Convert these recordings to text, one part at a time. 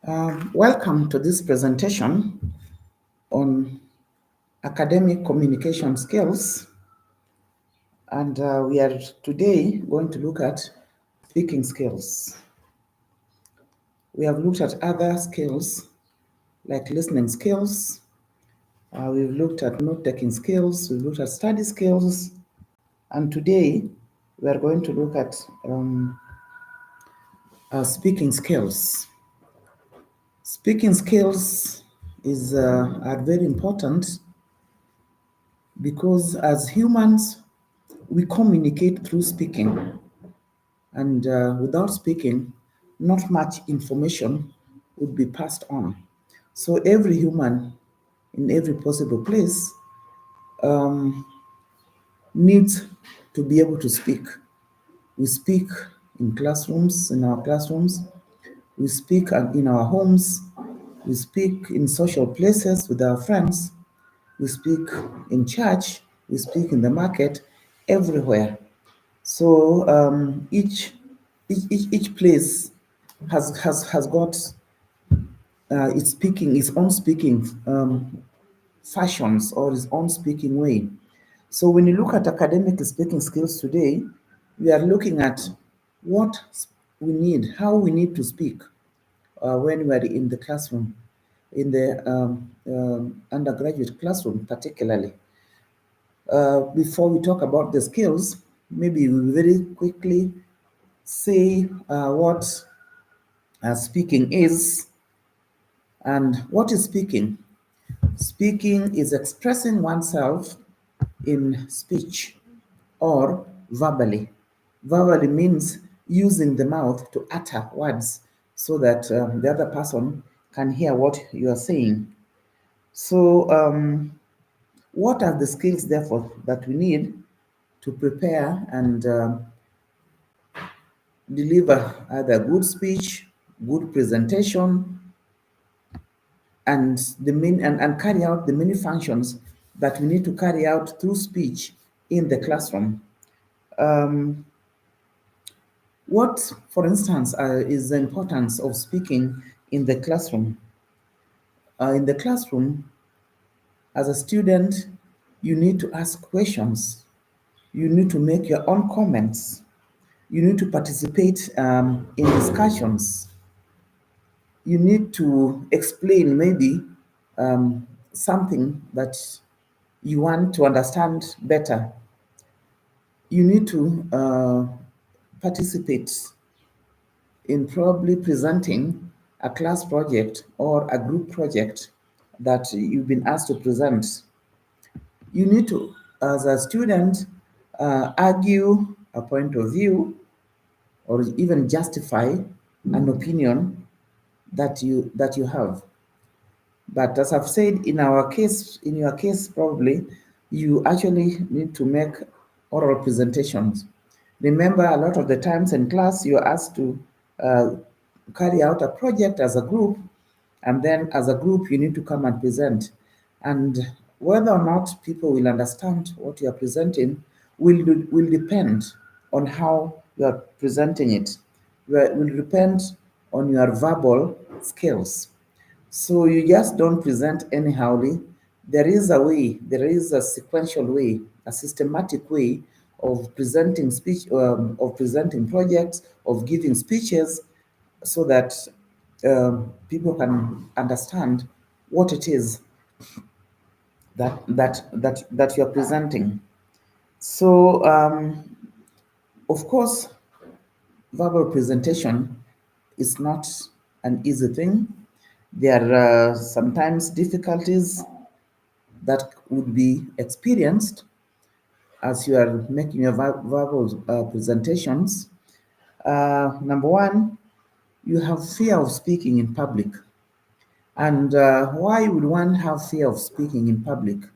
Welcome to this presentation on academic communication skills. And we are today going to look at speaking skills. We have looked at other skills like listening skills. We've looked at note-taking skills. We've looked at study skills. And today we are going to look at speaking skills. Speaking skills are very important because as humans, we communicate through speaking, and without speaking, not much information would be passed on. So every human in every possible place needs to be able to speak. We speak in classrooms, in our classrooms, we speak in our homes, we speak in social places with our friends, we speak in church, we speak in the market, everywhere. So each place has got its own speaking fashions or its own speaking way. So when you look at academic speaking skills today, we are looking at what we need, how we need to speak when we are in the classroom, in the undergraduate classroom particularly. Before we talk about the skills, maybe we very quickly say what speaking is. And what is speaking? Speaking is expressing oneself in speech or verbally. Verbally means using the mouth to utter words so that the other person can hear what you are saying. So, what are the skills, therefore, that we need to prepare and deliver either good speech, good presentation, and and carry out the many functions that we need to carry out through speech in the classroom. Um, what, for instance, is the importance of speaking in the classroom? In the classroom, as a student, you need to ask questions. You need to make your own comments. You need to participate in discussions. You need to explain maybe something that you want to understand better. You need to participate in probably presenting a class project or a group project that you've been asked to present. You need to, as a student, argue a point of view or even justify an opinion that you have. But as I've said, in your case, probably you actually need to make oral presentations. Remember, a lot of the times in class, you're asked to uh, carry out a project as a group, and then as a group, you need to come and present. And whether or not people will understand what you are presenting will depend on how you are presenting it. Will depend on your verbal skills. So you just don't present anyhowly. There is a way, there is a sequential way, a systematic way of presenting speech, of presenting projects, of giving speeches, so that people can understand what it is that you're presenting. So, of course, verbal presentation is not an easy thing. There are sometimes difficulties that would be experienced as you are making your verbal presentations. Number one, you have fear of speaking in public. And why would one have fear of speaking in public?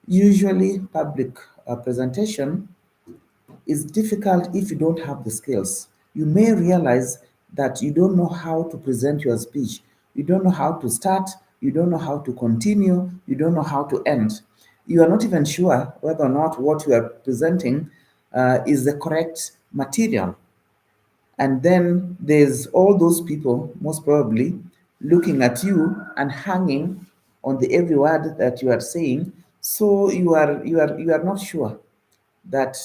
Usually, public presentation is difficult if you don't have the skills. You may realize that you don't know how to present your speech. You don't know how to start, you don't know how to continue, you don't know how to end. You are not even sure whether or not what you are presenting is the correct material. And then there's all those people, most probably, looking at you and hanging on the every word that you are saying. So you are not sure that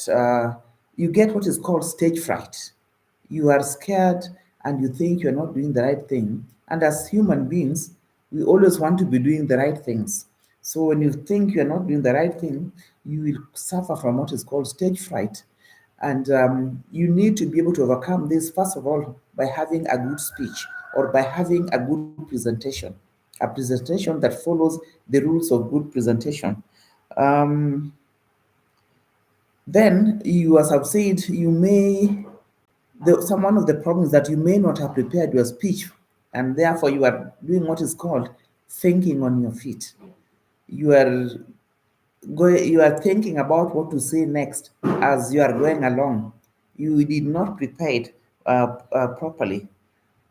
you get what is called stage fright. You are scared and you think you're not doing the right thing. And as human beings, we always want to be doing the right things. So when you think you're not doing the right thing, you will suffer from what is called stage fright. And you need to be able to overcome this, first of all, by having a good speech or by having a good presentation, a presentation that follows the rules of good presentation. Um, then you, as I've said, you may, some one of the problems that you may not have prepared your speech, and therefore you are doing what is called thinking on your feet. You are you are thinking about what to say next as you are going along. You did not prepare it properly.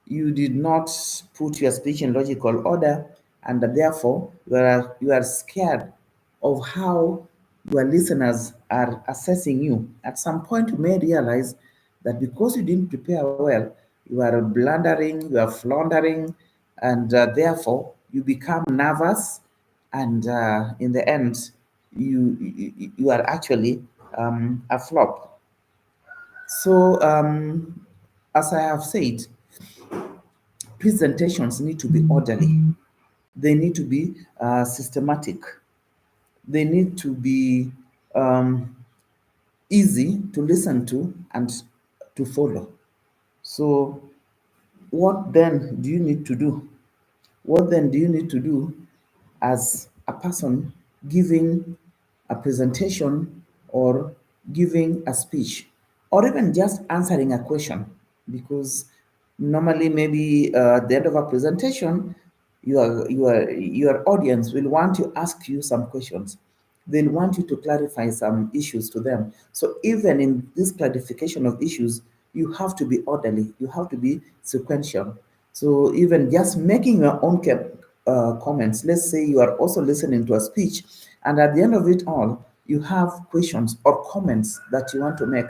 You did not put your speech in logical order, and therefore you are scared of how your listeners are assessing you. At some point, you may realize that because you didn't prepare well, you are blundering, you are floundering, and therefore you become nervous, and in the end, you are actually a flop. So, as I have said, presentations need to be orderly. They need to be systematic. They need to be um, easy to listen to and to follow. So, what then do you need to do? What then do you need to do as a person giving a presentation or giving a speech or even just answering a question? Because normally, maybe at the end of a presentation, your audience will want to ask you some questions. They'll want you to clarify some issues to them. So even in this clarification of issues, you have to be orderly, you have to be sequential. So even just making your own comments, let's say you are also listening to a speech, and at the end of it all, you have questions or comments that you want to make.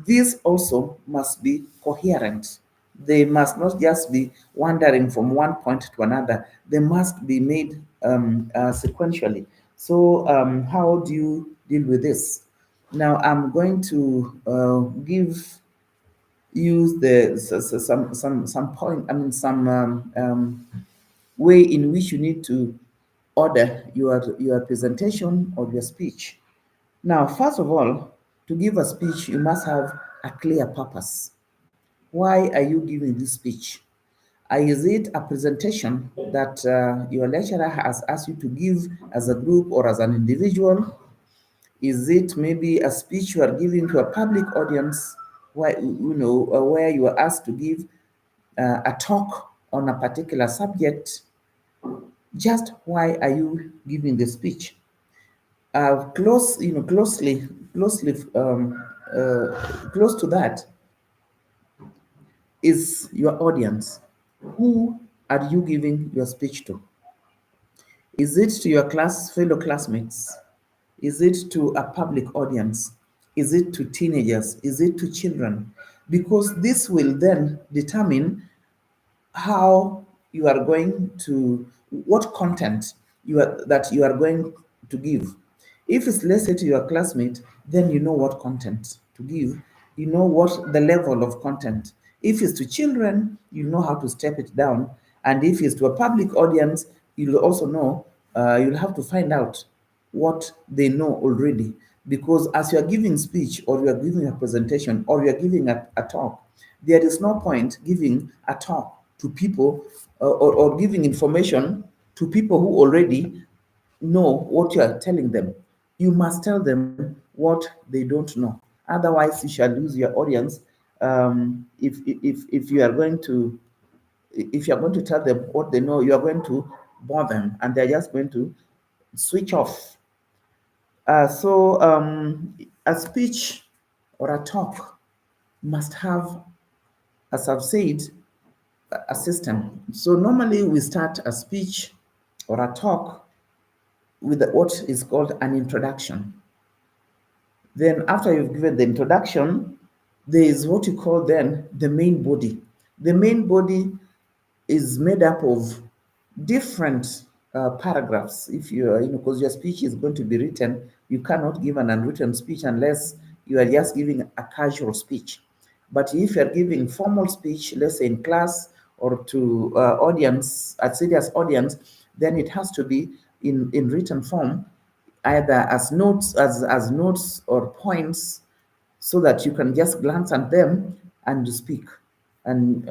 These also must be coherent. They must not just be wandering from one point to another. They must be made sequentially. So, how do you deal with this? Now, I'm going to give use the some point. I mean, some way in which you need to order your presentation or your speech. Now, first of all, to give a speech, you must have a clear purpose. Why are you giving this speech? Is it a presentation that your lecturer has asked you to give as a group or as an individual? Is it maybe a speech you are giving to a public audience where where you are asked to give a talk on a particular subject? Just why are you giving the speech? Close to that is your audience. Who are you giving your speech to? Is it to your fellow classmates? Is it to a public audience? Is it to teenagers? Is it to children? Because this will then determine how you are going to, what content that you are going to give. If it's, let's say, to your classmate, then you know what content to give. You know what the level of content. If it's to children, you know how to step it down. And if it's to a public audience, you'll also know, you'll have to find out what they know already. Because as you are giving speech or you are giving a presentation or you are giving a talk, there is no point giving a talk to people or giving information to people who already know what you are telling them. You must tell them what they don't know. Otherwise, you shall lose your audience. If you are going to if you are going to tell them what they know, you are going to bore them, and they're just going to switch off. So a speech or a talk must have, as I've said, a system. So normally we start a speech or a talk with what is called an introduction. Then after you've given the introduction, there is what you call then the main body. The main body is made up of different paragraphs. If you are, because your speech is going to be written, you cannot give an unwritten speech unless you are just giving a casual speech. But if you are giving formal speech, let's say in class or to audience, a serious audience, then it has to be in written form, either as notes or points, so that you can just glance at them and speak. And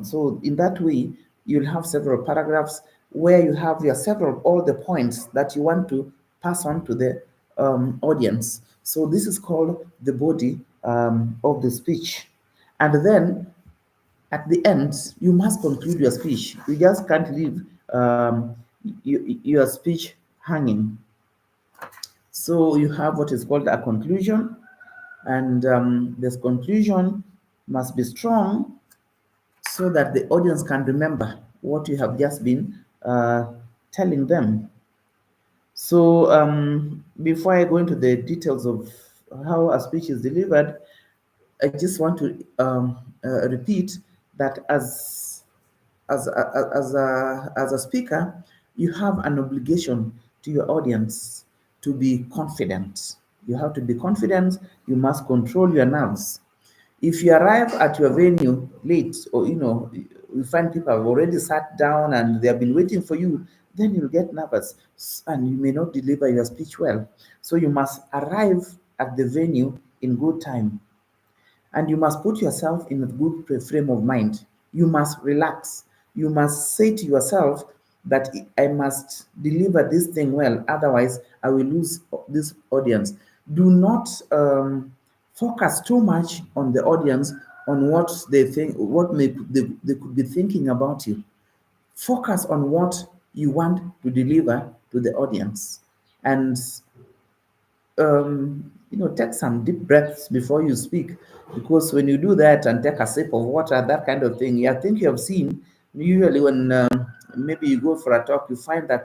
so in that way, you'll have several paragraphs where you have your several all the points that you want to pass on to the audience. So this is called the body of the speech. And then at the end, you must conclude your speech. You just can't leave your speech hanging. So you have what is called a conclusion, and this conclusion must be strong so that the audience can remember what you have just been telling them. So before I go into the details of how a speech is delivered, I just want to repeat that as a speaker, you have an obligation to your audience to be confident. You have to be confident. You must control your nerves. If you arrive at your venue late, or you find people have already sat down and they have been waiting for you, then you'll get nervous and you may not deliver your speech well. So you must arrive at the venue in good time, and you must put yourself in a good frame of mind. You must relax. You must say to yourself that I must deliver this thing well, otherwise I will lose this audience. Do not focus too much on the audience, on what they think, they could be thinking about you. Focus on what you want to deliver to the audience, and take some deep breaths before you speak, because when you do that and take a sip of water, that kind of thing, I think you have seen usually when maybe you go for a talk, you find that